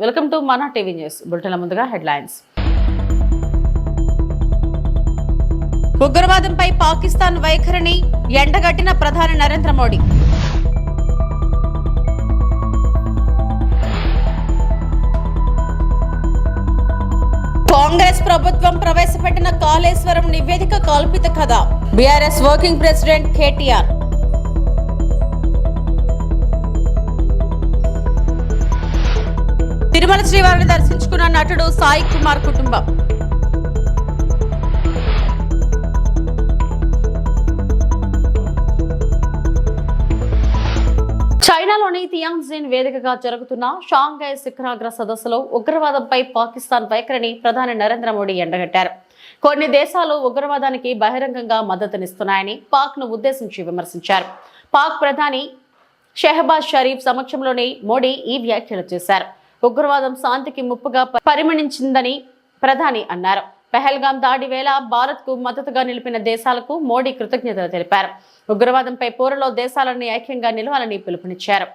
Welcome to మన TV news బులెటిన్ల ముందుగా headlines. ఉగ్రవాదంపై పాకిస్తాన్ వైఖరిని ఎండగట్టిన ప్రధాని నరేంద్ర మోడీ. కాంగ్రెస్ ప్రభుత్వం ప్రవేశపెట్టిన కాళేశ్వరం నివేదిక కల్పిత కథ. BRS working president KTR. Tirumala శ్రీవారిని దర్శించుకున్న నటుడు సాయి కుమార్ కుటుంబం. చైనాలోని తియాంజిన్ వేదికగా జరుగుతున్న షాంఘై శిఖరాగ్ర సదస్సులో ఉగ్రవాదంపై పాకిస్తాన్ వైఖరిని ప్రధాని నరేంద్ర మోడీ ఎండగట్టారు. కొన్ని దేశాలు ఉగ్రవాదానికి బహిరంగంగా మద్దతునిస్తున్నాయని పాక్ ను ఉద్దేశించి విమర్శించారు. పాక్ ప్రధాని షెహబాజ్ షరీఫ్ సమక్షంలోనే మోడీ ఈ వ్యాఖ్యలు చేశారు. ఉగ్రవాదం శాంతికి ముప్పుగా పరిగణించిందని ప్రధాని అన్నారు. పెహల్గాం దాడి వేళ భారత్ కు మద్దతుగా నిలిపిన దేశాలకు మోడీ కృతజ్ఞతలు తెలిపారు. ఉగ్రవాదంపై పోరులో దేశాలని ఐక్యంగా నిలవాలని పిలుపునిచ్చారు.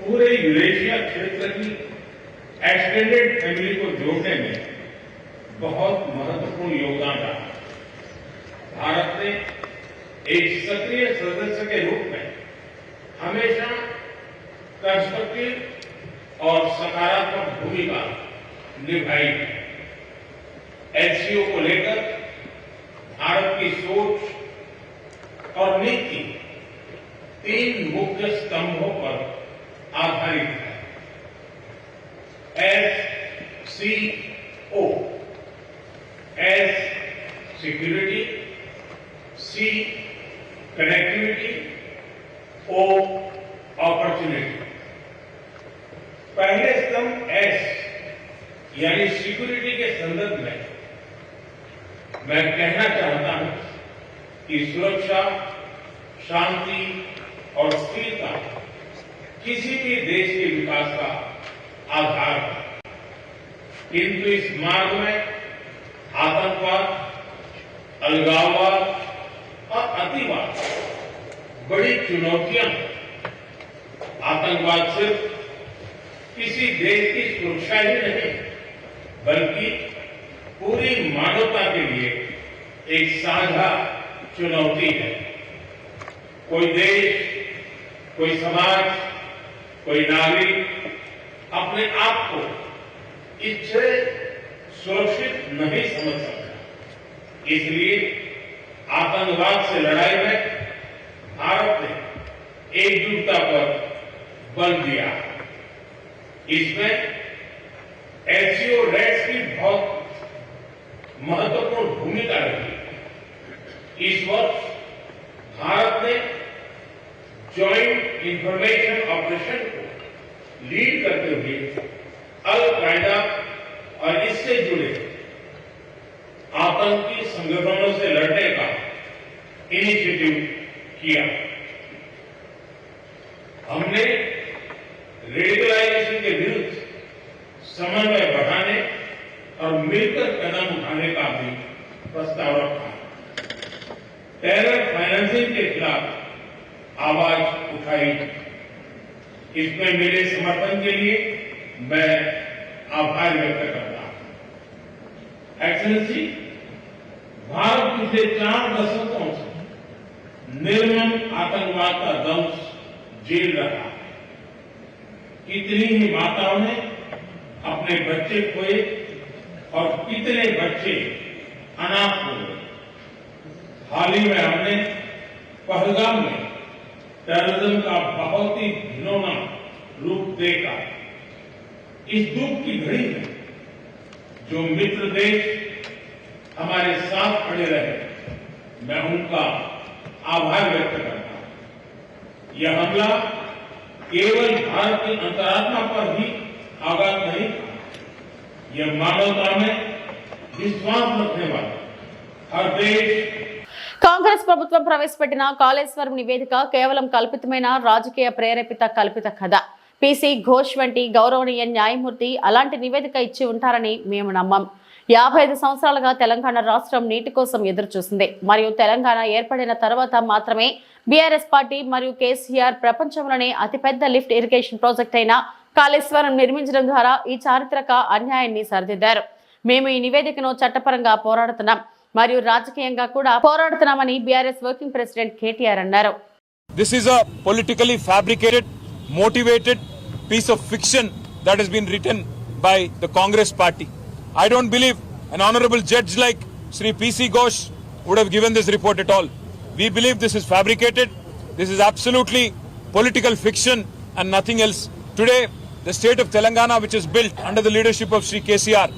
पूरे यूरेशिया क्षेत्र की एक्सटेंडेड फैमिली को जोड़ने में बहुत महत्वपूर्ण योगदान रहा। भारत ने एक सक्रिय सदस्य के रूप में हमेशा कंस्ट्रक्टिव और सकारात्मक भूमिका निभाई है। एचसीओ को लेकर भारत की सोच और नीति 3 मुख्य स्तंभों पर आधारित है। SCO, S security, C connectivity, O opportunity. पहले स्तंभ S यानी सिक्योरिटी के संदर्भ में मैं कहना चाहता हूं कि सुरक्षा, शांति और स्थिरता किसी भी देश के विकास का आधार है, किंतु इस मार्ग में आतंकवाद, अलगाववाद और अतिवाद बड़ी चुनौतियां हैं। आतंकवाद सिर्फ किसी देश की सुरक्षा ही नहीं बल्कि पूरी मानवता के लिए एक साझा चुनौती है। कोई देश, कोई समाज, कोई नागरिक अपने आप को इससे सुरक्षित नहीं समझ सकता। इसलिए आतंकवाद से लड़ाई में भारत ने एकजुटता पर बल दिया। इसमें एससीओ रेट्स की बहुत महत्वपूर्ण भूमिका रही। इस वर्ष भारत ने ज्वाइंट इंफॉर्मेशन ऑपरेशन को लीड करते हुए अल कायदा और इससे जुड़े आतंकी संगठनों से लड़ने का इनिशिएटिव किया। हमने रेडिकलाइजेशन के विरुद्ध समन्वय बढ़ाने और मिलकर कदम उठाने का भी प्रस्ताव रखा। टेरर फाइनेंसिंग के खिलाफ आवाज उठाई। इसमें मेरे समर्थन के लिए मैं आभार व्यक्त करता हूं। एक्सेलेंसी, भारत पिछले 4 दशकों से निर्मम आतंकवाद का दंश झेल रहा है। कितनी ही माताओं ने अपने बच्चे खोए और कितने बच्चे अनाथ हुए। हाल ही में हमने पहलगाम में टेररिज्म का बहुत ही घिनौना रूप देखा। इस दुख की घड़ी में जो मित्र देश हमारे साथ खड़े रहे, मैं उनका आभार व्यक्त करता हूं। यह हमला केवल भारत की अंतरात्मा पर ही आघात नहीं था, यह मानवता में विश्वास रखने वाले हर देश కాంగ్రెస్ ప్రభుత్వం ప్రవేశపెట్టిన కాళేశ్వరం నివేదిక కేవలం కల్పితమైన రాజకీయ ప్రేరేపిత కల్పిత కథ. పీసీ ఘోష్ వంటి గౌరవనీయ న్యాయమూర్తి అలాంటి నివేదిక ఇచ్చి ఉంటారని మేము నమ్మం. 55 సంవత్సరాలుగా తెలంగాణ రాష్ట్రం నీటి కోసం ఎదురు చూసింది. మరియు తెలంగాణ ఏర్పడిన తర్వాత మాత్రమే బీఆర్ఎస్ పార్టీ మరియు కేసీఆర్ ప్రపంచంలోనే అతిపెద్ద లిఫ్ట్ ఇరిగేషన్ ప్రాజెక్ట్ అయిన కాళేశ్వరం నిర్మించడం ద్వారా ఈ చారిత్రక అన్యాయాన్ని సరిదిద్దారు. మేము ఈ నివేదికను చట్టపరంగా పోరాడుతున్నాం మరియు రాజకీయంగా కూడా పోరాడుతున్నామని బీఆర్ఎస్ వర్కింగ్ ప్రెసిడెంట్ కేటీఆర్ అన్నారు. This is a politically fabricated, motivated piece of fiction that has been written by the Congress party. I don't believe an honorable judge like Sri P.C. Ghosh would have given this report at all. We believe this is fabricated. This is absolutely political fiction and nothing else. Today, the state of Telangana, which is built under the leadership of Sri KCR,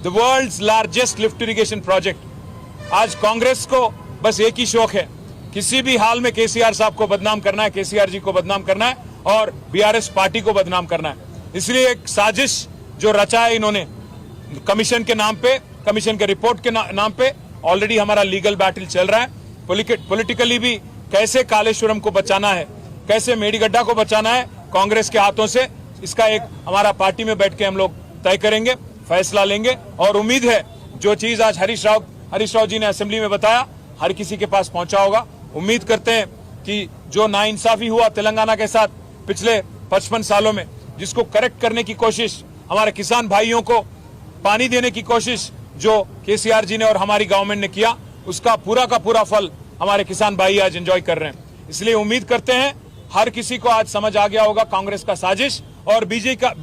the world's largest lift irrigation project. आज कांग्रेस को बस एक ही शौक है, किसी भी हाल में केसीआर साहब को बदनाम करना है, केसीआर जी को बदनाम करना है और बीआरएस पार्टी को बदनाम करना है. इसलिए एक साजिश जो रचा है इन्होंने कमीशन के नाम पे, कमीशन के रिपोर्ट के नाम पे ऑलरेडी हमारा लीगल बैटल चल रहा है. पॉलिटिकली भी कैसे कालेश्वरम को बचाना है, कैसे मेडीगड्ढा को बचाना है कांग्रेस के हाथों से, इसका एक हमारा पार्टी में बैठ के हम लोग तय करेंगे, फैसला लेंगे. और उम्मीद है जो चीज आज हरीश राव जी ने असेंबली में बताया हर किसी के पास पहुंचा होगा. उम्मीद करते हैं कि जो नाइंसाफी हुआ तेलंगाना के साथ पिछले 55 सालों में, जिसको करेक्ट करने की कोशिश, हमारे किसान भाइयों को पानी देने की कोशिश जो केसीआर जी ने और हमारी गवर्नमेंट ने किया, उसका पूरा का पूरा फल हमारे किसान भाई आज एंजॉय कर रहे हैं. इसलिए उम्मीद करते हैं हर किसी को आज समझ आ गया होगा कांग्रेस का साजिश और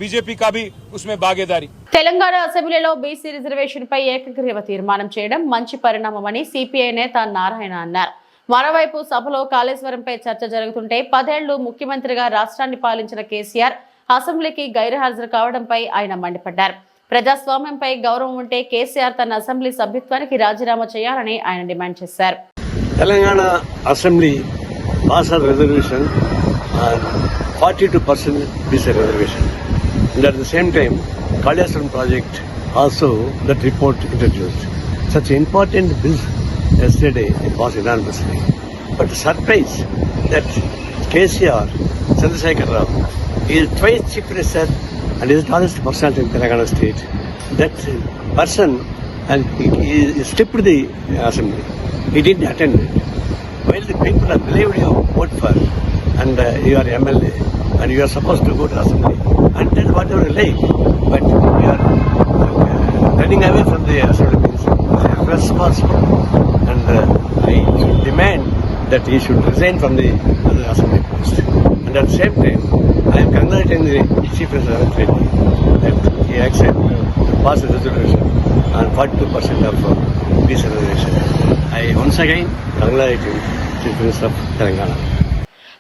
बीजेपी का भी उसमें भागीदारी. తెలంగాణ అసెంబ్లీలో బీసీ రిజర్వేషన్ పై ఏకగ్రీవ తీర్మానం చేయడం మంచి పరిణామమని సిపిఐ నేత నారాయణ అన్నారు. మరోవైపు సభలో కాళేశ్వరంపై చర్చ జరుగుతుంటే 10 ఏళ్లు ముఖ్యమంత్రిగా రాష్ట్రాన్ని పాలించిన కేసీఆర్ అసెంబ్లీకి గైర్హాజరు కావడంపై ఆయన మండిపడ్డారు. ప్రజాస్వామ్యంపై గౌరవం ఉంటే కేసీఆర్ తన అసెంబ్లీ సభ్యత్వానికి రాజీనామా చేయాలని ఆయన డిమాండ్ చేశారు. Telangana assembly pass reservation 42% BC reservation. And at the same time, Kaleshwaram project also that report introduced. Such important bills yesterday it was unanimously. But the surprise that KCR, Chandrasekhar Rao, he is twice chief minister and is the tallest person in Telangana state. That person and he skipped the assembly. He didn't attend it. While the people are believed you vote for and you are MLA and you are supposed to go to assembly and tell whatever you like, but you are running away from the assembly means irresponsible. And I demand that he should resign from the assembly post. And at the same time, I am congratulating the Chief Minister Ravindra Reddy that he accepted to pass the resolution on 42% of BC reservation. I once again congratulate the Chief Minister of Telangana.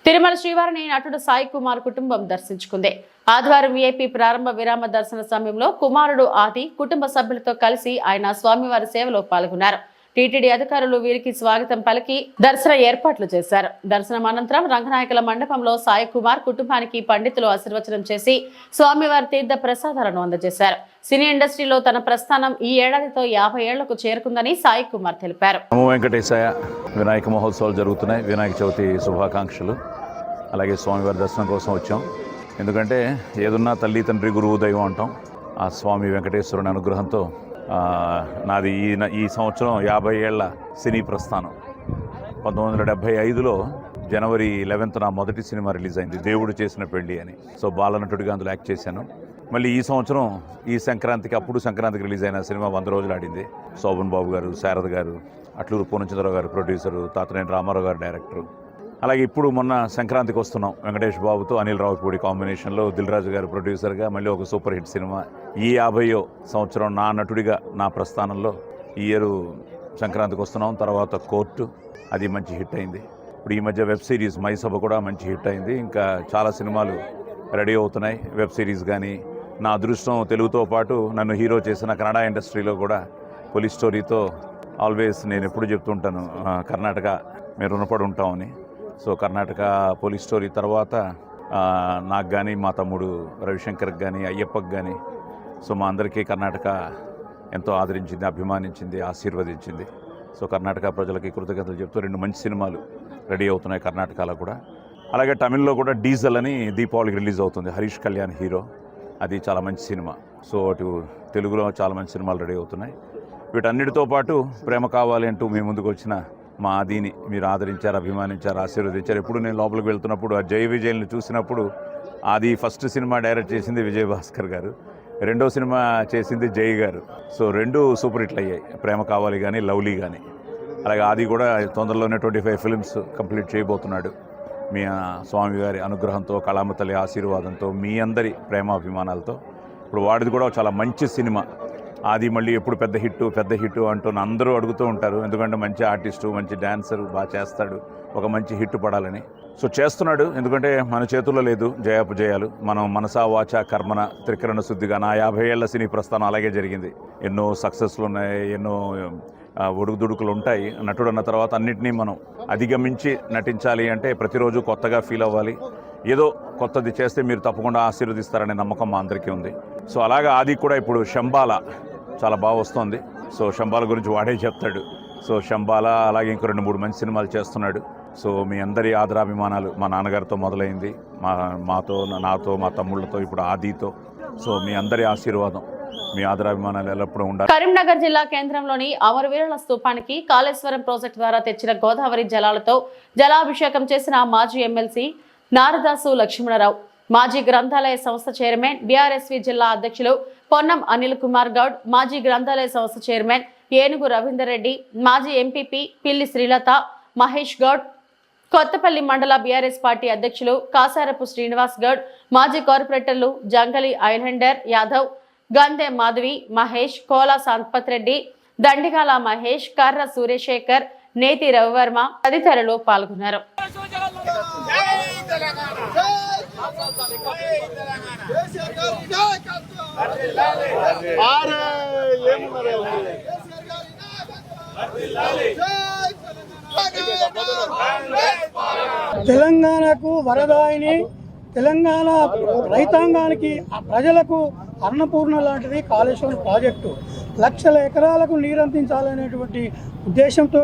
Tirumala శ్రీవారిని నటుడు సాయి కుమార్ కుటుంబం దర్శించుకుంది. ఆదివారం VIP ప్రారంభ విరామ దర్శన సమయంలో కుమారుడు ఆది కుటుంబ సభ్యులతో కలిసి ఆయన స్వామివారి సేవలో పాల్గొన్నారు. టీటీడీ అధికారులు వీరికి స్వాగతం పలికి దర్శన ఏర్పాట్లు చేశారు. దర్శనం అనంతరం రంగనాయకుల మండపంలో సాయి కుమార్ కుటుంబానికి పండితులు ఆశీర్వచనం చేసి స్వామివారి తీర్థ ప్రసాదాలను అందజేశారు. సినీ ఇండస్ట్రీలో తన ప్రస్థానం ఈ ఏడాదితో 50 ఏళ్లకు చేరుకుందని సాయి కుమార్ తెలిపారు. నమో వెంకటేశాయ. వినాయక మహోత్సవాలు జరుగుతున్నాయి. వినాయక చవితి శుభాకాంక్షలు. అలాగే స్వామివారి దర్శనం కోసం వచ్చాం. ఎందుకంటే ఏదున్నా తల్లి తండ్రి గురువు దైవం అంటాం. ఆ స్వామి వెంకటేశ్వరుని అనుగ్రహంతో నాది ఈ సంవత్సరం 50 ఏళ్ల సినీ ప్రస్థానం. 1975లో జనవరి 11th నా మొదటి సినిమా రిలీజ్ అయింది, దేవుడు చేసిన పెళ్లి అని. సో బాలనటుడిగా అందులో యాక్ట్ చేశాను. మళ్ళీ ఈ సంవత్సరం ఈ సంక్రాంతికి రిలీజ్ అయిన సినిమా 100 రోజులు ఆడింది. శోభన్ బాబు గారు, శారద గారు, అట్లూరు పూర్ణచంద్రరావు గారు ప్రొడ్యూసరు, తాతనేని రామారావు గారు డైరెక్టరు. అలాగే ఇప్పుడు మొన్న సంక్రాంతికి వస్తున్నాం వెంకటేష్ బాబుతో అనిల్ రావుపూడి కాంబినేషన్లో దిల్ రాజు గారు ప్రొడ్యూసర్గా మళ్ళీ ఒక సూపర్ హిట్ సినిమా. ఈ 50వ సంవత్సరం నా నటుడిగా నా ప్రస్థానంలో ఈ ఇయర్ సంక్రాంతికి వస్తున్నాం. తర్వాత కోర్టు, అది మంచి హిట్ అయింది. ఇప్పుడు ఈ మధ్య వెబ్ సిరీస్ మైసభ కూడా మంచి హిట్ అయింది. ఇంకా చాలా సినిమాలు రెడీ అవుతున్నాయి. వెబ్ సిరీస్ కానీ, నా అదృష్టం తెలుగుతో పాటు నన్ను హీరో చేసిన కన్నడ ఇండస్ట్రీలో కూడా పోలీస్ స్టోరీతో ఆల్వేస్ నేను ఎప్పుడు చెప్తుంటాను, కర్ణాటక మేము రుణపడి ఉంటామని. సో కర్ణాటక పోలీస్ స్టోరీ తర్వాత నాకు కానీ, మా తమ్ముడు రవిశంకర్కి కానీ, అయ్యప్పకి కానీ, సో మా అందరికీ కర్ణాటక ఎంతో ఆదరించింది, అభిమానించింది, ఆశీర్వదించింది. సో కర్ణాటక ప్రజలకి కృతజ్ఞతలు చెప్తూ 2 మంచి సినిమాలు రెడీ అవుతున్నాయి కర్ణాటకలో కూడా. అలాగే తమిళ్లో కూడా డీజల్ అని దీపావళికి రిలీజ్ అవుతుంది, హరీష్ కళ్యాణ్ హీరో. అది చాలా మంచి సినిమా. సో అటు తెలుగులో చాలా మంచి సినిమాలు రెడీ అవుతున్నాయి. వీటన్నిటితో పాటు ప్రేమ కావాలి అంటూ మీ ముందుకు వచ్చిన మా ఆదిని మీరు ఆదరించారు, అభిమానించారు, ఆశీర్వదించారు. ఎప్పుడు నేను లోపలికి వెళ్తున్నప్పుడు ఆ జై విజయ్ని చూసినప్పుడు, అది ఫస్ట్ సినిమా డైరెక్ట్ చేసింది విజయ్ భాస్కర్ గారు, రెండో సినిమా చేసింది జై గారు. సో రెండు సూపర్ హిట్లు అయ్యాయి, ప్రేమ కావాలి కానీ లవ్లీ కానీ. అలాగే ఆది కూడా తొందరలోనే 25 ఫిల్మ్స్ కంప్లీట్ చేయబోతున్నాడు. మీ స్వామివారి అనుగ్రహంతో, కళామ తల్లి ఆశీర్వాదంతో, మీ అందరి ప్రేమాభిమానాలతో. ఇప్పుడు వాడిది కూడా చాలా మంచి సినిమా. అది మళ్ళీ ఎప్పుడు పెద్ద హిట్ అంటూ అందరూ అడుగుతూ ఉంటారు. ఎందుకంటే మంచి ఆర్టిస్టు, మంచి డాన్సరు, బాగా చేస్తాడు, ఒక మంచి హిట్ పడాలని. సో చేస్తున్నాడు. ఎందుకంటే మన చేతుల్లో లేదు జయాపజయాలు. మనం మనసా వాచ కర్మన త్రికరణ శుద్ధిగా నా 50 ఏళ్ల సినీ ప్రస్థానం అలాగే జరిగింది. ఎన్నో సక్సెస్లు ఉన్నాయి, ఎన్నో ఒడుగుదుడుకులు ఉంటాయి. నటుడు అన్న తర్వాత అన్నింటినీ మనం అధిగమించి నటించాలి అంటే ప్రతిరోజు కొత్తగా ఫీల్ అవ్వాలి. ఏదో కొత్తది చేస్తే మీరు తప్పకుండా ఆశీర్వదిస్తారనే నమ్మకం మా అందరికీ ఉంది. సో అలాగా ఆది కూడా ఇప్పుడు శంబాల చాలా బాగా వస్తుంది. సో శంబాల గురించి వాడే చెప్తాడు. సో శంబాల అలాగే ఇంకో 2-3 మంచి సినిమాలు చేస్తున్నాడు. సో మీ అందరి ఆదరాభిమానాలు మా నాన్నగారితో మొదలైంది, మాతో, నాతో, మా తమ్ముళ్ళతో, ఇప్పుడు ఆదితో. సో మీ అందరి ఆశీర్వాదం, మీ ఆదరాభిమానాలు ఎల్లప్పుడూ ఉండాలి. కరీంనగర్ జిల్లా కేంద్రంలోని అమరవీరుల స్తూపానికి కాళేశ్వరం ప్రాజెక్టు ద్వారా తెచ్చిన గోదావరి జలాలతో జలాభిషేకం చేసిన మాజీ ఎమ్మెల్సీ నారదాసు లక్ష్మణరావు, మాజీ గ్రంథాలయ సంస్థ చైర్మన్, బీఆర్ఎస్వి జిల్లా అధ్యక్షులు పొన్నం అనిల్ కుమార్ గౌడ్, మాజీ గ్రంథాలయ సంస్థ చైర్మన్ ఏనుగు రవీందర్ రెడ్డి, మాజీ ఎంపీపీ పిల్లి శ్రీలత, మహేష్ గౌడ్, కొత్తపల్లి మండల బీఆర్ఎస్ పార్టీ అధ్యక్షులు కాసారపు శ్రీనివాస్ గౌడ్, మాజీ కార్పొరేటర్లు జంగలి ఐలండర్ యాదవ్, గంధె మాధవి, మహేష్, కోలా సంపత్ రెడ్డి, దండిగాల మహేష్, కర్ర సూర్యశేఖర్, నేతి రవివర్మ తదితరులు పాల్గొన్నారు. తెలంగాణకు వరదాయిని, తెలంగాణ రైతాంగానికి, ప్రజలకు అన్నపూర్ణ లాంటిది కాళేశ్వరం ప్రాజెక్టు. లక్షల ఎకరాలకు నీరందించాలనేటువంటి ఉద్దేశంతో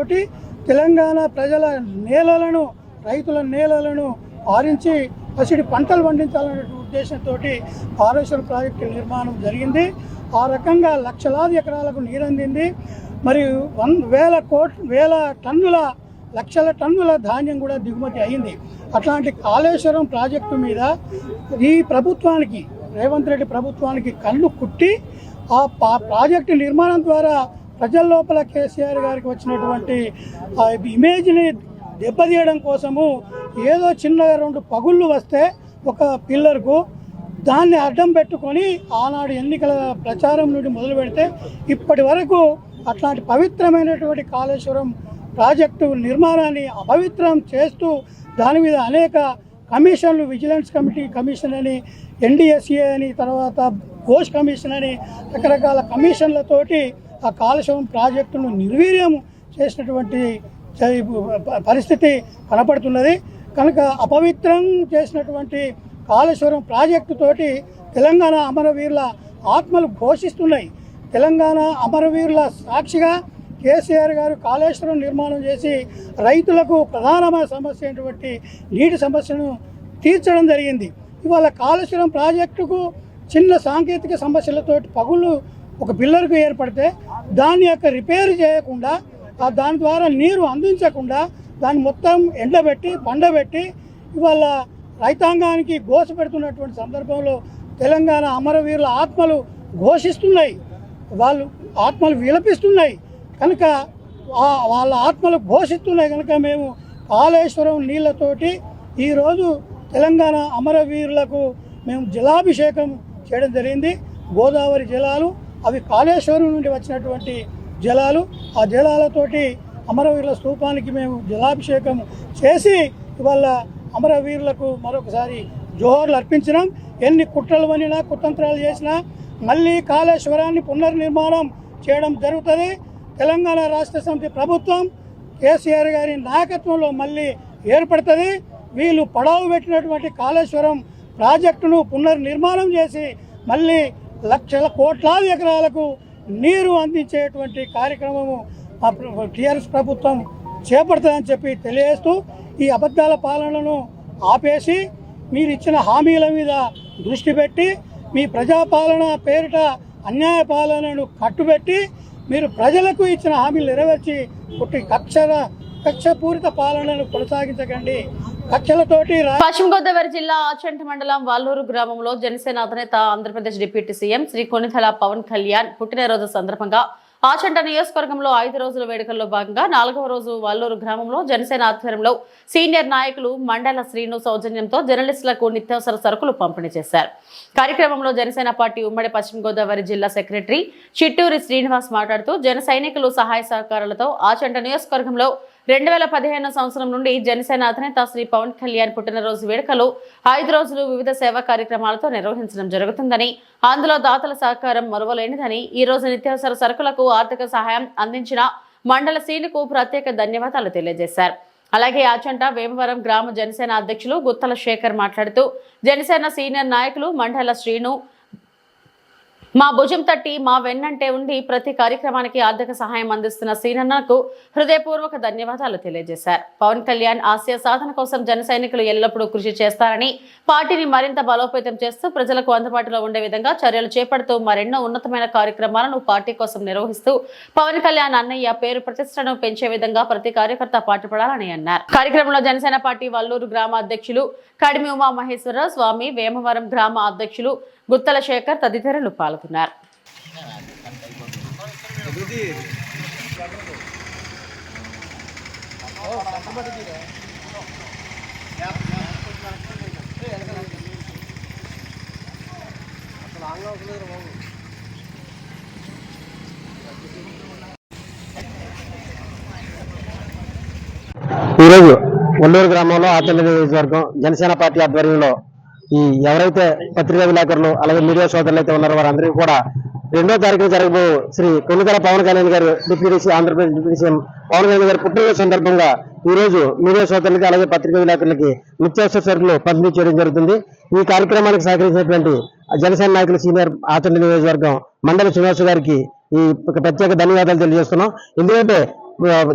తెలంగాణ ప్రజల నేలలను, రైతుల నేలలను ఆరించి పసిడి పంటలు పండించాలనే ఉద్దేశంతో కాళేశ్వరం ప్రాజెక్టు నిర్మాణం జరిగింది. ఆ రకంగా లక్షలాది ఎకరాలకు నీరందింది. మరియు లక్షల టన్నుల ధాన్యం కూడా దిగుమతి అయింది. అట్లాంటి కాళేశ్వరం ప్రాజెక్టు మీద ఈ ప్రభుత్వానికి, రేవంత్ రెడ్డి ప్రభుత్వానికి కళ్ళు కుట్టి ఆ ప్రాజెక్టు నిర్మాణం ద్వారా ప్రజల లోపల కేసీఆర్ గారికి వచ్చినటువంటి ఇమేజ్ని దెబ్బతీయడం కోసము ఏదో చిన్నగా 2 పగుళ్ళు వస్తే ఒక పిల్లర్కు దాన్ని అడ్డం పెట్టుకొని ఆనాడు ఎన్నికల ప్రచారం నుండి మొదలు పెడితే ఇప్పటి వరకు అట్లాంటి పవిత్రమైనటువంటి కాళేశ్వరం ప్రాజెక్టు నిర్మాణాన్ని అపవిత్రం చేస్తూ దాని మీద అనేక కమిషన్లు, విజిలెన్స్ కమిషన్ అని, NDSA అని, తర్వాత ఘోష్ కమిషన్ అని రకరకాల కమిషన్లతోటి ఆ కాళేశ్వరం ప్రాజెక్టును నిర్వీర్యం చేసినటువంటి పరిస్థితి కనపడుతున్నది. కనుక అపవిత్రం చేసినటువంటి కాళేశ్వరం ప్రాజెక్టు తోటి తెలంగాణ అమరవీరుల ఆత్మలు ఘోషిస్తున్నాయి. తెలంగాణ అమరవీరుల సాక్షిగా కేసీఆర్ గారు కాళేశ్వరం నిర్మాణం చేసి రైతులకు ప్రధానమైన సమస్య అయినటువంటి నీటి సమస్యను తీర్చడం జరిగింది. ఇవాళ కాళేశ్వరం ప్రాజెక్టుకు చిన్న సాంకేతిక సమస్యలతోటి పగుళ్ళు ఒక పిల్లర్కు ఏర్పడితే దాని యొక్క రిపేర్ చేయకుండా, దాని ద్వారా నీరు అందించకుండా దాన్ని మొత్తం ఎండబెట్టి పండబెట్టి ఇవాళ రైతాంగానికి ఘోష పెడుతున్నటువంటి సందర్భంలో తెలంగాణ అమరవీరుల ఆత్మలు ఘోషిస్తున్నాయి, వాళ్ళు ఆత్మలు విలపిస్తున్నాయి. కనుక వాళ్ళ ఆత్మలు ఘోషిస్తున్నాయి. కనుక మేము కాళేశ్వరం నీళ్లతోటి ఈరోజు తెలంగాణ అమరవీరులకు మేము జలాభిషేకం చేయడం జరిగింది. గోదావరి జలాలు అవి కాళేశ్వరం నుండి వచ్చినటువంటి జలాలు. ఆ జలాలతోటి అమరవీరుల స్తూపానికి మేము జలాభిషేకం చేసి ఇవాళ అమరవీరులకు మరొకసారి జోహర్లు అర్పించినాం. ఎన్ని కుట్రలు వనినా, కుతంత్రాలు చేసినా మళ్ళీ కాళేశ్వరాన్ని పునర్నిర్మాణం చేయడం జరుగుతుంది. తెలంగాణ రాష్ట్ర సమితి ప్రభుత్వం కేసీఆర్ గారి నాయకత్వంలో మళ్ళీ ఏర్పడుతుంది. వీళ్ళు పడవ పెట్టినటువంటి కాళేశ్వరం ప్రాజెక్టును పునర్నిర్మాణం చేసి మళ్ళీ లక్షల కోట్లాది ఎకరాలకు నీరు అందించేటువంటి కార్యక్రమము టీఆర్ఎస్ ప్రభుత్వం చేపడుతుందని చెప్పి తెలియజేస్తూ ఈ అబద్ధాల పాలనను ఆపేసి మీరు ఇచ్చిన హామీల మీద దృష్టి పెట్టి మీ ప్రజాపాలన పేరిట అన్యాయ పాలనను కట్టుబెట్టి మీరు ప్రజలకు ఇచ్చిన హామీలు నెరవేర్చి పుట్టి కక్షపూరిత పాలనను కొనసాగించకండి. కక్షలతోటి పశ్చిమ గోదావరి జిల్లా ఆచంట మండలం వాల్లూరు గ్రామంలో జనసేన అధినేత ఆంధ్రప్రదేశ్ డిప్యూటీ సీఎం శ్రీ కొణిదెల పవన్ కళ్యాణ్ పుట్టినరోజు సందర్భంగా ఆచంట నియోజకవర్గంలో 5 రోజుల వేడుకల్లో భాగంగా 4వ రోజు వాల్లూరు గ్రామంలో జనసేన ఆధ్వర్యంలో సీనియర్ నాయకులు మండల శ్రీను సౌజన్యంతో జర్నలిస్టులకు నిత్యావసర సరుకులు పంపిణీ చేశారు. కార్యక్రమంలో జనసేన పార్టీ ఉమ్మడి పశ్చిమ గోదావరి జిల్లా సెక్రటరీ చిట్టూరి శ్రీనివాస్ మాట్లాడుతూ జన సైనికులు సహాయ సహకారాలతో ఆచంట నియోజకవర్గంలో 2015 సంవత్సరం నుండి జనసేన అధినేత శ్రీ పవన్ కళ్యాణ్ పుట్టినరోజు వేడుకలు 5 రోజులు వివిధ సేవా కార్యక్రమాలతో నిర్వహించడం జరుగుతుందని, అందులో దాతల సహకారం మరువలేనిదని, ఈ రోజు నిత్యావసర సరుకులకు ఆర్థిక సహాయం అందించిన మండల శ్రీనుకు ప్రత్యేక ధన్యవాదాలు తెలియజేశారు. అలాగే ఆచంట వేమవరం గ్రామ జనసేన అధ్యక్షులు గుత్తల శేఖర్ మాట్లాడుతూ జనసేన సీనియర్ నాయకులు మండల శ్రీను మా భుజం తట్టి మా వెన్నంటే ఉండి ప్రతి కార్యక్రమానికి ఆర్థిక సహాయం అందిస్తున్న సీనన్నకు హృదయపూర్వక ధన్యవాదాలు తెలియజేశారు. పవన్ కళ్యాణ్ ఆశయ సాధన కోసం జన సైనికులు ఎల్లప్పుడూ కృషి చేస్తారని, పార్టీని మరింత బలోపేతం చేస్తూ ప్రజలకు అందుబాటులో ఉండే విధంగా చర్యలు చేపడుతూ మరెన్నో ఉన్నతమైన కార్యక్రమాలను పార్టీ కోసం నిర్వహిస్తూ పవన్ కళ్యాణ్ అన్నయ్య పేరు ప్రతిష్టను పెంచే విధంగా ప్రతి కార్యకర్త పాటుపడాలని అన్నారు. కార్యక్రమంలో జనసేన పార్టీ వల్లూరు గ్రామ అధ్యక్షులు కడిమి ఉమా మహేశ్వర స్వామి, వేమవరం గ్రామ అధ్యక్షులు గుత్తల శేఖర్ తదితరులు పాల్గొన్నారు. ఈరోజు వల్లూరు గ్రామంలో ఆచంట నియోజకవర్గం జనసేన పార్టీ ఆధ్వర్యంలో ఈ ఎవరైతే పత్రికా విలేకరులు అలాగే మీడియా సోదరులు అయితే ఉన్నారో వారందరికీ కూడా 2వ తారీఖున జరగబో శ్రీ కొణిదెల పవన్ కళ్యాణ్ గారు deputy Andhra Pradesh deputy CM Pawan Kalyan గారి పుట్టినరోజు సందర్భంగా ఈ రోజు మీడియా సోదరులకి అలాగే పత్రికా విలేకరులకి నిత్యావసర సరుకులు పంపిణీ చేయడం జరుగుతుంది. ఈ కార్యక్రమానికి సహకరించినటువంటి జనసేన నాయకులు సీనియర్ ఆచంట నియోజకవర్గం మండల శ్రీనివాస్ గారికి ఈ ప్రత్యేక ధన్యవాదాలు తెలియజేస్తున్నాం. ఎందుకంటే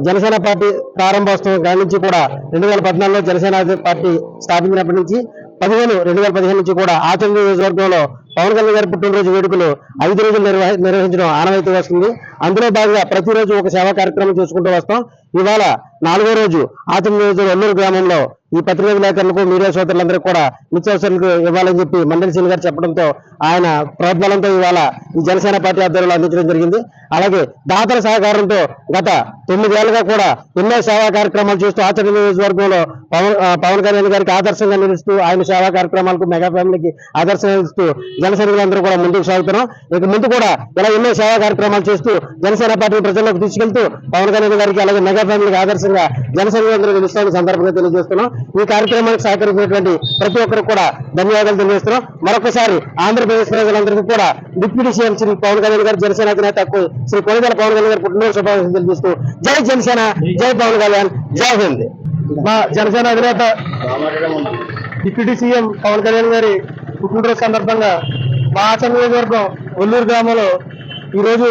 జనసేన పార్టీ ప్రారంభోత్సవం కాడి నుంచి కూడా 2014లో జనసేన పార్టీ స్థాపించినప్పటి నుంచి 2015 నుంచి కూడా ఆచంట నియోజకవర్గంలో పవన్ కళ్యాణ్ గారి పుట్టినరోజు వేడుకలు 5 రోజులు నిర్వహించడం ఆనవాయితీ వస్తుంది. అందులో భాగంగా ప్రతిరోజు ఒక సేవా కార్యక్రమం చేసుకుంటూ వస్తాం. ఇవాళ 4వ రోజు ఆచంట నియోజకవర్గం వల్లూరు గ్రామంలో ఈ పత్రికా విలేకరులకు మీడియా సోదరులందరికీ కూడా నిత్యావసరాలకు ఇవ్వాలని చెప్పి మండలి శ్రీను గారు చెప్పడంతో ఆయన ప్రోద్బలంతో ఇవాళ ఈ జనసేన పార్టీ ఆధ్వర్యంలో అందించడం జరిగింది. అలాగే దాతల సహకారంతో గత 9 ఏళ్లుగా కూడా ఎన్నో సేవా కార్యక్రమాలు చేస్తూ ఆచంట నియోజకవర్గంలో పవన్ కళ్యాణ్ గారికి ఆదర్శంగా నిలుస్తూ ఆయన సేవా కార్యక్రమాలకు మెగా ఫ్యామిలీకి ఆదర్శంగా నిలుస్తూ జనసైనికులందరూ కూడా ముందుకు సాగుతున్నాం. ఇక ముందు కూడా ఇలా ఎన్నో సేవా కార్యక్రమాలు చేస్తూ జనసేన పార్టీ ప్రజల్లోకి తీసుకెళ్తూ పవన్ కళ్యాణ్ గారికి అలాగే మెగా ఫ్యామిలీకి ఆదర్శంగా జనసైనికులందరూ నిలుస్తామని సందర్భంగా తెలియజేస్తున్నాం. ఈ కార్యక్రమానికి సహకరించినటువంటి ప్రతి ఒక్కరికి కూడా ధన్యవాదాలు తెలియజేస్తున్నాం. మరొకసారి ఆంధ్రప్రదేశ్ ప్రజలందరికీ కూడా డిప్యూటీ సీఎం శ్రీ పవన్ కళ్యాణ్ గారు జనసేన అధినేత శ్రీ కొణిదెల పవన్ కళ్యాణ్ గారు పుట్టినరోజు శుభాకాంక్షలు తెలియజేస్తూ జై జనసేన, జై పవన్ కళ్యాణ్, జై హింద్. మా జనసేన అధినేత డిప్యూటీ సీఎం పవన్ కళ్యాణ్ గారి పుట్టినరోజు సందర్భంగా మా ఆచంట నియోజకవర్గం వల్లూరు గ్రామంలో ఈరోజు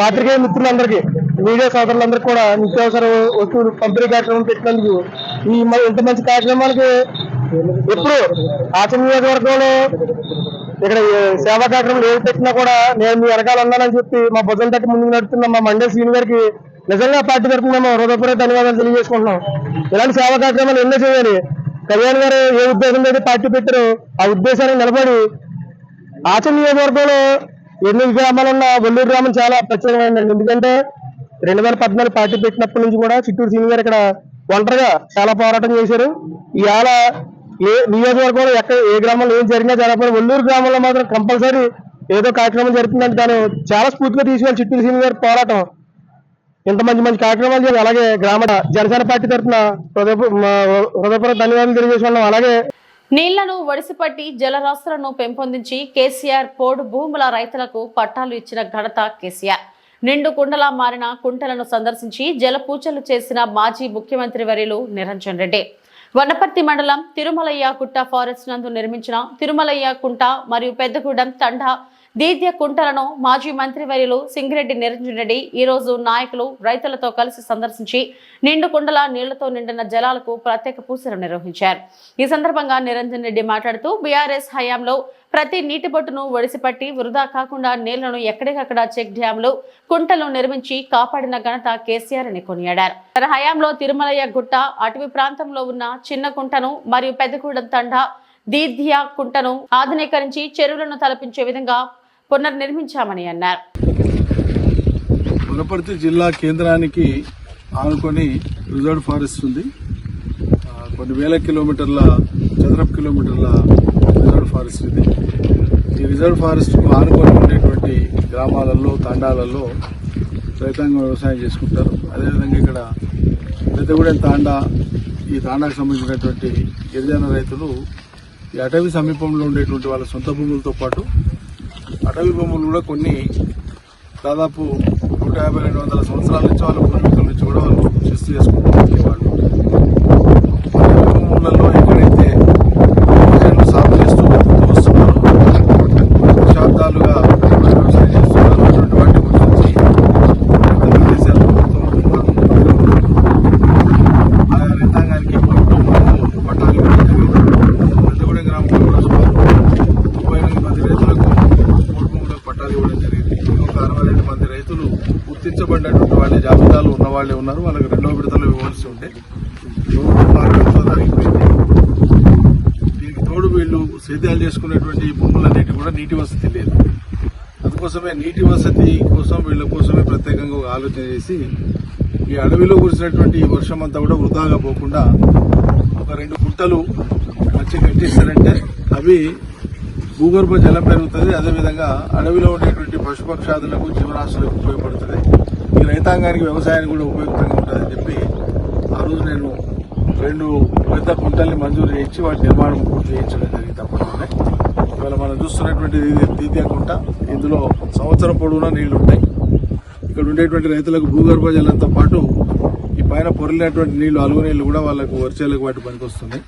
పాత్రికేయ మిత్రులందరికీ మీడియా సోదరులందరికీ కూడా నిత్యావసర వస్తువులు పంపిణీ కార్యక్రమం పెట్టినందుకు ఇంత మంచి కార్యక్రమాలకి ఎప్పుడు ఆచంట నియోజకవర్గంలో ఇక్కడ సేవా కార్యక్రమం ఏది పెట్టినా కూడా నేను మీ వెనకాల ఉన్నానని చెప్పి మా భుజం తట్టి ముందుకు నడుపుతున్న మా మండలి శ్రీను గారికి నిజంగా పార్టీ తరఫున మేము హృదయపూర్వక ధన్యవాదాలు తెలియజేసుకుంటున్నాం. ఇలాంటి సేవా కార్యక్రమాలు ఎన్నో చేయాలి. కళ్యాణ్ గారు ఏ ఉద్దేశం మీద పార్టీ పెట్టారో ఆ ఉద్దేశానికి నిలబడి ఆచంట నియోజకవర్గంలో 8 గ్రామాలు ఉన్న వల్లూరు గ్రామం చాలా ప్రత్యేకమైనది. ఎందుకంటే 2014 పార్టీ పెట్టినప్పటి నుంచి కూడా చిట్టూరు శ్రీను గారు ఇక్కడ ఒంటరిగా చాలా పోరాటం చేశారు. ఇవాళ ఏ నియోజకవర్గంలో ఏ గ్రామంలో ఏం జరిగినా జరగకపోయినా వల్లూరు గ్రామంలో మాత్రం కంపల్సరీ ఏదో కార్యక్రమం జరుగుతుందంటే దాన్ని చాలా స్ఫూర్తిగా తీసుకెళ్ళి చిట్టూరు శ్రీను గారి పోరాటం ఇంత మంచి కార్యక్రమాలు చేయాలి. అలాగే గ్రామ జనసేన పార్టీ తరఫున హృదయపూర్వక ధన్యవాదాలు తెలియజేసుకున్నాం. అలాగే నీళ్లను ఒడిసిపట్టి జలరాశులను పెంపొందించి కేసీఆర్ పోడు భూముల రైతులకు పట్టాలు ఇచ్చిన ఘనత కేసీఆర్. నిండు కుండలా మారిన కుంటలను సందర్శించి జలపూజలు చేసిన మాజీ ముఖ్యమంత్రి వర్యులు నిరంజన్ రెడ్డి. వనపర్తి మండలం తిరుమలయ్య కుంట ఫారెస్ట్ నందు నిర్మించిన తిరుమలయ్య కుంట మరియు పెద్దగూడెం తండా దీద్య కుంటలను మాజీ మంత్రివర్యులు సింగిరెడ్డి నిరంజన్ రెడ్డి ఈ రోజు నాయకులు రైతులతో కలిసి సందర్శించి నిండు కుండల నీళ్లతో నిండిన జలాలకు ప్రత్యేక పూజలు నిర్వహించారు. ఈ సందర్భంగా నిరంజన్ రెడ్డి మాట్లాడుతూ బీఆర్ఎస్ హయాంలో ప్రతి నీటి బొట్టును ఒడిసిపట్టి వృధా కాకుండా నీళ్లను ఎక్కడికక్కడ చెక్ డ్యాంలు కుంటలు నిర్మించి కాపాడిన ఘనత కేసీఆర్ అని కొనియాడారు. తన హయాంలో తిరుమలయ్య గుట్ట అటవీ ప్రాంతంలో ఉన్న చిన్న కుంటను మరియు పెద్దగూడెం తండ దీద్య కుంటను ఆధునీకరించి చెరువులను తలపించే విధంగా పునర్నిర్మించామని అన్నారు. వనపర్తి జిల్లా కేంద్రానికి ఆనుకొని రిజర్వ్ ఫారెస్ట్ ఉంది. కొన్ని వేల కిలోమీటర్ల చదరపు కిలోమీటర్ల రిజర్వ్ ఫారెస్ట్ ఇది. ఈ రిజర్వ్ ఫారెస్ట్ కు ఆనుకొని ఉండేటువంటి గ్రామాలలో తాండాలలో రైతాంగం వ్యవసాయం చేసుకుంటారు. అదేవిధంగా ఇక్కడ పెద్దగూడెం తాండా, ఈ తాండాకు సంబంధించినటువంటి గిరిజన రైతులు ఈ అటవీ సమీపంలో ఉండేటువంటి వాళ్ళ సొంత భూములతో పాటు అటవీ భూములు కూడా కొన్ని దాదాపు 150-200 సంవత్సరాల నుంచి వాళ్ళ పూర్వీకుల నుంచి కూడా వాళ్ళు శిస్తు చేసుకుంటూ ఉండేవాళ్ళు. భూములలో ఎక్కడైతే ప్రజలు సాగు చేస్తూ వస్తున్నారో, దశాబ్దాలుగా వ్యవసాయం చేస్తున్నారు, అటువంటి వాటి గురించి తెలుగుదేశం ప్రభుత్వం ఆయా రైతాంగానికి పట్టాలు ఇవ్వడం జరిగింది. పెద్దగూడెం గ్రామంలో కూడా సుమారు 38 మంది రైతులకు భూములకు పట్టాలు ఇవ్వడం జరిగింది. ఒక 62 మంది రైతులు గుర్తించబడినటువంటి వాళ్ళ జాబితాలో ఉన్న వాళ్ళే ఉన్నారు. వాళ్ళకి 2వ విడతలో ఇవ్వాల్సి ఉంటే ఆగిపోయింది. దీనికి తోడు వీళ్ళు సేద్యాలు చేసుకునేటువంటి భూములన్నిటి కూడా నీటి వసతి లేదు. అందుకోసమే నీటి వసతి కోసం వీళ్ళ కోసమే ప్రత్యేకంగా ఒక ఆలోచన చేసి ఈ అడవిలో కురిసినటువంటి ఈ వర్షం అంతా కూడా వృధాగా పోకుండా ఒక 2 గుంటలు మంచిగా కట్టేస్తారంటే అవి భూగర్భ జలం పెరుగుతుంది. అదేవిధంగా అడవిలో ఉండేటువంటి పశుపక్షాదులకు జీవరాశులకు ఉపయోగపడుతుంది. ఈ రైతాంగానికి వ్యవసాయానికి కూడా ఉపయోగకరంగా ఉంటుందని చెప్పి ఆ రోజు నేను 2 పెద్ద కుంటల్ని మంజూరు చేయించి వాటి నిర్మాణం పూర్తి చేయించడం జరిగింది. అప్పట్లోనే ఇవాళ మనం చూస్తున్నటువంటి దీద్య కుంట, ఇందులో సంవత్సరం పొడవునా నీళ్లు ఉంటాయి. ఇక్కడ ఉండేటువంటి రైతులకు భూగర్భ జలంతో పాటు ఈ పైన పొరలినటువంటి నీళ్లు, అలుగు నీళ్లు కూడా వాళ్ళకు వర్షాలకు వాటి పనికి వస్తున్నాయి.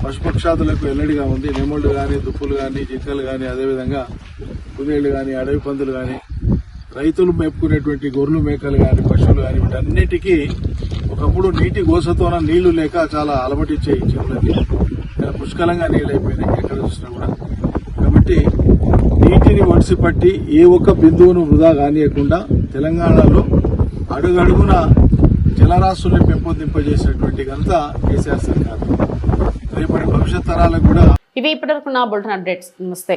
పశుపక్షాదులకు ఎల్లడిగా ఉంది. నెమళ్ళు కానీ, దుప్పులు కానీ, జింకలు కానీ, అదేవిధంగా కుదేళ్లు కానీ, అడవి పందులు కానీ, రైతులు మేపుకునేటువంటి గొర్రెలు, మేకలు కానీ, పశువులు కానీ, వీటన్నిటికీ ఒకప్పుడు నీటి గోసతోన నీళ్లు లేక చాలా అలమటిచ్చే ఈ చెరువులకి పుష్కలంగా నీళ్ళు అయిపోయినాయి ఎక్కడ చూసినా కూడా. కాబట్టి నీటిని ఒడిసిపట్టి ఏ ఒక్క బిందువును వృధా కానియకుండా తెలంగాణలో అడుగడుగున జలరాశుల్ని పెంపొందింపజేసినటువంటి ఘనత కేసీఆర్ సర్కార్. రేపటి భవిష్యత్ తరాలకు కూడా ఇవి ఇప్పటివరకు నా బులెటిన్ అప్డేట్స్. నమస్తే.